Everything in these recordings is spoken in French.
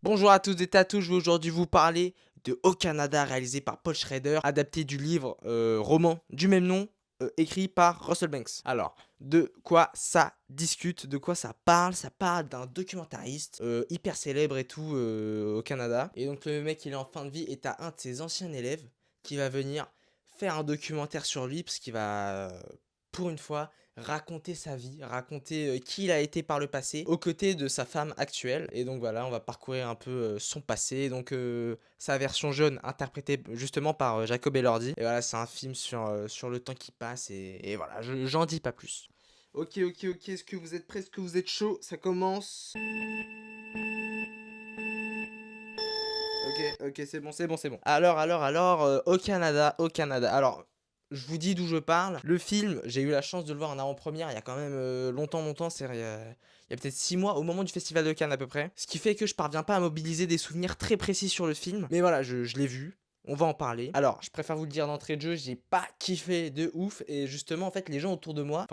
Bonjour à tous et à tous, je vais aujourd'hui vous parler de Au Canada, réalisé par Paul Schrader, adapté du livre roman du même nom, écrit par Russell Banks. Alors, de quoi ça discute, de quoi ça parle? Ça parle d'un documentariste hyper célèbre et tout au Canada. Et donc le mec il est en fin de vie et t'as un de ses anciens élèves qui va venir faire un documentaire sur lui parce qu'il va, pour une fois, raconter sa vie, raconter qui il a été par le passé, aux côtés de sa femme actuelle. Et donc voilà, on va parcourir un peu son passé, donc sa version jeune, interprétée justement par Jacob Elordi. Et voilà, c'est un film sur le temps qui passe, et voilà, j'en dis pas plus. Ok, est-ce que vous êtes prêts, est-ce que vous êtes chaud? Ça commence. Ok, c'est bon. Alors, au Canada. Alors, je vous dis d'où je parle. Le film, j'ai eu la chance de le voir en avant-première il y a quand même longtemps, il y a peut-être 6 mois, au moment du Festival de Cannes à peu près. Ce qui fait que je parviens pas à mobiliser des souvenirs très précis sur le film. Mais voilà, je l'ai vu. On va en parler. Alors, je préfère vous le dire d'entrée de jeu, j'ai pas kiffé de ouf. Et justement, en fait, les gens autour de moi,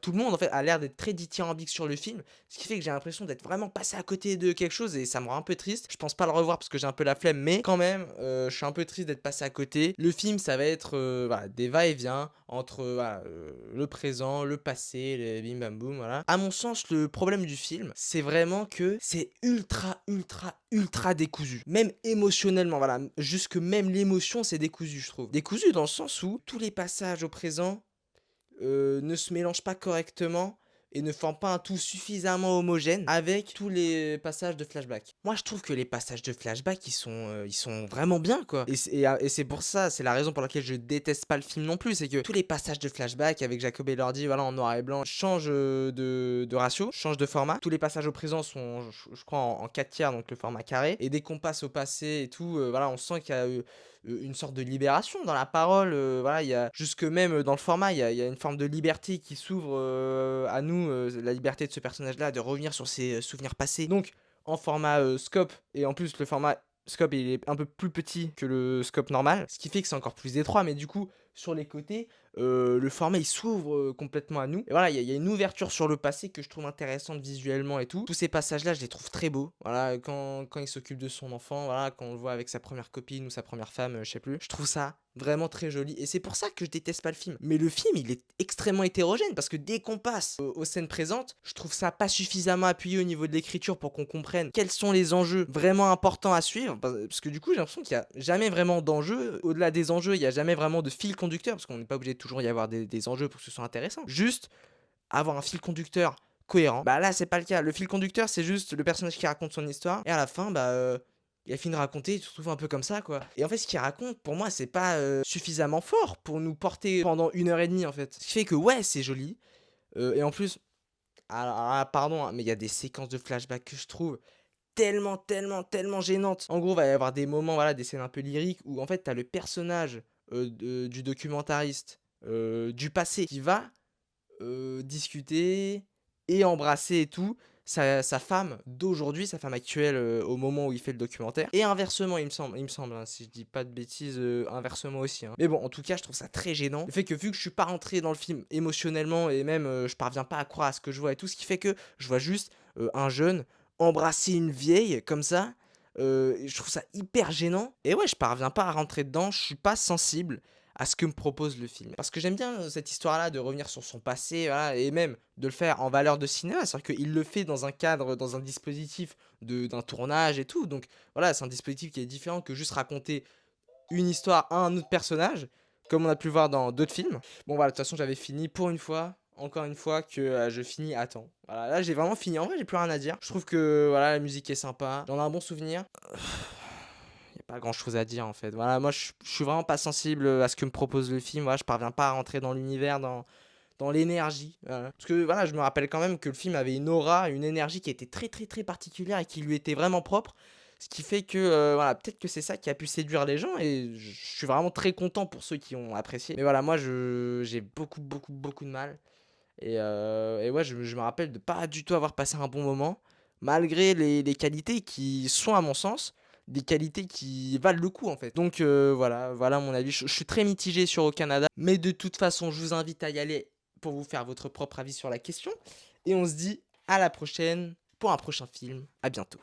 tout le monde en fait a l'air d'être très dithyrambique sur le film. Ce qui fait que j'ai l'impression d'être vraiment passé à côté de quelque chose et ça me rend un peu triste. Je pense pas le revoir parce que j'ai un peu la flemme, mais quand même, je suis un peu triste d'être passé à côté. Le film, ça va être voilà, des va-et-vient entre voilà, le présent, le passé, les bim bam boum, voilà. À mon sens, le problème du film, c'est vraiment que c'est ultra décousu. Même émotionnellement, voilà. Jusque même l'émotion, c'est décousu, je trouve. Décousu dans le sens où tous les passages au présent ne se mélangent pas correctement et ne forment pas un tout suffisamment homogène avec tous les passages de flashback. Moi, je trouve que les passages de flashback, ils sont vraiment bien, quoi. Et c'est pour ça, c'est la raison pour laquelle je déteste pas le film non plus, c'est que tous les passages de flashback avec Jacob Elordi, voilà, en noir et blanc, changent de ratio, changent de format. Tous les passages au présent sont, je crois, en 4 tiers, donc le format carré. Et dès qu'on passe au passé et tout, voilà, on sent qu'il y a une sorte de libération dans la parole, voilà, il y a jusque même dans le format, il y a une forme de liberté qui s'ouvre à nous, la liberté de ce personnage-là de revenir sur ses souvenirs passés. Donc en format scope, et en plus le format scope il est un peu plus petit que le scope normal, ce qui fait que c'est encore plus étroit, mais du coup sur les côtés, le format il s'ouvre complètement à nous. Et voilà, il y a une ouverture sur le passé que je trouve intéressante visuellement et tout. Tous ces passages-là, je les trouve très beaux. Voilà, quand il s'occupe de son enfant, voilà, quand on le voit avec sa première copine ou sa première femme, je sais plus. Je trouve ça vraiment très joli. Et c'est pour ça que je déteste pas le film. Mais le film, il est extrêmement hétérogène parce que dès qu'on passe aux scènes présentes, je trouve ça pas suffisamment appuyé au niveau de l'écriture pour qu'on comprenne quels sont les enjeux vraiment importants à suivre. Parce que du coup, j'ai l'impression qu'il y a jamais vraiment d'enjeux. Au-delà des enjeux, il y a jamais vraiment de fil conducteur parce qu'on n'est pas obligé de toujours y avoir des enjeux pour que ce soit intéressant. Juste avoir un fil conducteur cohérent. Bah là, c'est pas le cas. Le fil conducteur, c'est juste le personnage qui raconte son histoire. Et à la fin, bah, il a fini de raconter, tu te retrouves un peu comme ça, quoi. Et en fait, ce qu'il raconte, pour moi, c'est pas suffisamment fort pour nous porter pendant 1 heure et demie, en fait. Ce qui fait que, ouais, c'est joli. Et en plus, pardon, hein, mais il y a des séquences de flashback que je trouve tellement gênantes. En gros, il va y avoir des moments, voilà, des scènes un peu lyriques où, en fait, t'as le personnage du documentariste du passé qui va discuter et embrasser et tout sa femme d'aujourd'hui, sa femme actuelle au moment où il fait le documentaire. Et inversement, il me semble hein, si je dis pas de bêtises, inversement aussi. Hein. Mais bon, en tout cas, je trouve ça très gênant. Le fait que vu que je suis pas rentré dans le film émotionnellement et même je parviens pas à croire à ce que je vois et tout, ce qui fait que je vois juste un jeune embrasser une vieille comme ça. Je trouve ça hyper gênant. Et ouais, je parviens pas à rentrer dedans, je suis pas sensible à ce que me propose le film. Parce que j'aime bien cette histoire-là de revenir sur son passé, voilà, et même de le faire en valeur de cinéma. C'est-à-dire qu'il le fait dans un cadre, dans un dispositif d'un tournage et tout. Donc voilà, c'est un dispositif qui est différent que juste raconter une histoire à un autre personnage, comme on a pu le voir dans d'autres films. Bon voilà, de toute façon, j'avais fini pour une fois. Encore une fois que je finis à temps. Voilà, là j'ai vraiment fini. En vrai, j'ai plus rien à dire. Je trouve que voilà, la musique est sympa. J'en ai un bon souvenir. Y a pas grand chose à dire en fait. Voilà, moi je suis vraiment pas sensible à ce que me propose le film. Voilà, je parviens pas à rentrer dans l'univers, dans l'énergie. Voilà. Parce que voilà, je me rappelle quand même que le film avait une aura, une énergie qui était très particulière et qui lui était vraiment propre. Ce qui fait que voilà, peut-être que c'est ça qui a pu séduire les gens et je suis vraiment très content pour ceux qui ont apprécié. Mais voilà, moi j'ai beaucoup de mal. Et ouais, je me rappelle de pas du tout avoir passé un bon moment, malgré les qualités qui sont, à mon sens, des qualités qui valent le coup, en fait. Donc voilà mon avis. Je suis très mitigé sur Au Canada, mais de toute façon, je vous invite à y aller pour vous faire votre propre avis sur la question. Et on se dit à la prochaine pour un prochain film. À bientôt.